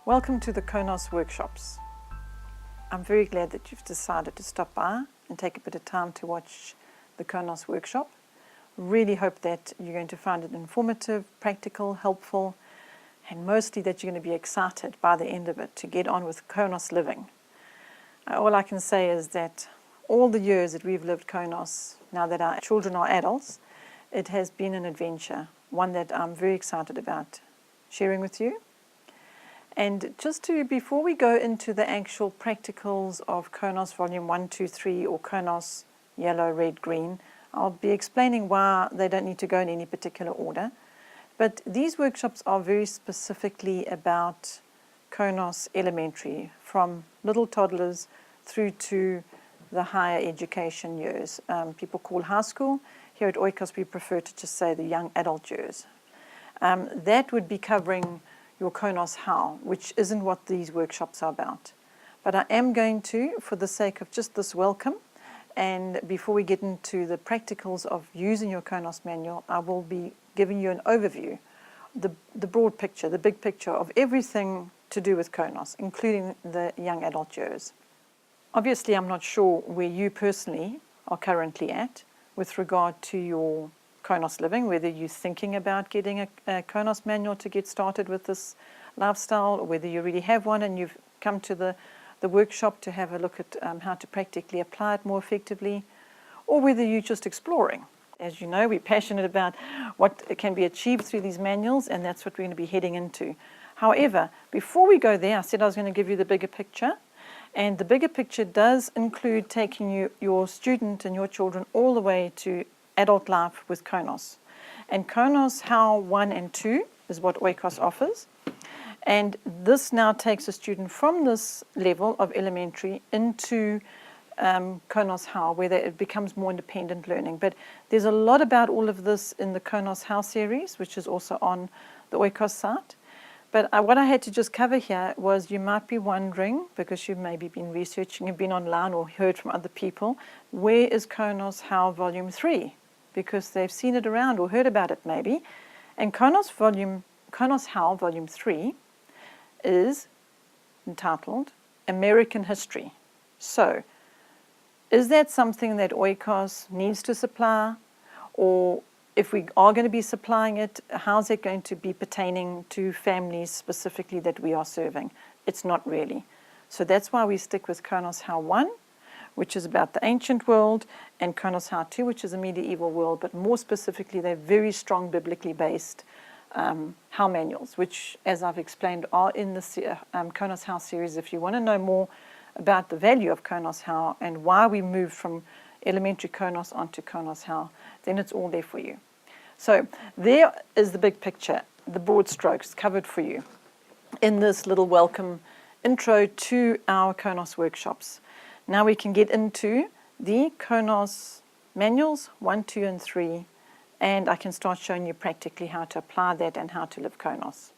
Welcome to the KONOS workshops. I'm very glad that you've decided to stop by and take a bit of time to watch the KONOS workshop. Really hope that you're going to find it informative, practical, helpful, and mostly that you're going to be excited by the end of it to get on with KONOS living. All I can say is that all the years that we've lived KONOS, now that our children are adults, it has been an adventure, one that I'm very excited about sharing with you. And before we go into the actual practicals of KONOS Volume 1, 2, 3 or KONOS Yellow, Red, Green, I'll be explaining why they don't need to go in any particular order. But these workshops are very specifically about KONOS Elementary, from little toddlers through to the higher education years. People call high school. Here at Oikos we prefer to just say the young adult years. That would be covering your KONOS How, which isn't what these workshops are about. But I am going to, for the sake of just this welcome, and before we get into the practicals of using your KONOS manual, I will be giving you an overview, the broad picture, the big picture of everything to do with KONOS, including the young adult years. Obviously, I'm not sure where you personally are currently at with regard to your KONOS living, whether you're thinking about getting a KONOS manual to get started with this lifestyle, or whether you already have one and you've come to the workshop to have a look at how to practically apply it more effectively, or whether you're just exploring. As you know, we're passionate about what can be achieved through these manuals, and that's what we're going to be heading into. However, before we go there, I said I was going to give you the bigger picture, and the bigger picture does include taking your student and your children all the way to adult life with KONOS. And KONOS How 1 and 2 is what Oikos offers. And this now takes a student from this level of elementary into KONOS How, where it becomes more independent learning. But there's a lot about all of this in the KONOS How series, which is also on the Oikos site. But what I had to just cover here was, you might be wondering, because you've maybe been researching, you've been online or heard from other people, where is KONOS How Volume 3? Because they've seen it around or heard about it maybe. And KONOS How Volume 3 is entitled American History. So, is that something that Oikos needs to supply? Or if we are going to be supplying it, how's it going to be pertaining to families specifically that we are serving? It's not really. So that's why we stick with KONOS How 1, which is about the ancient world, and KONOS How 2, which is a medieval world, but more specifically, they're very strong biblically based How manuals, which, as I've explained, are in the KONOS How series. If you want to know more about the value of KONOS How and why we moved from elementary KONOS onto KONOS How, then it's all there for you. So there is the big picture, the broad strokes covered for you in this little welcome intro to our KONOS workshops. Now we can get into the KONOS manuals 1, 2, and 3, and I can start showing you practically how to apply that and how to live KONOS.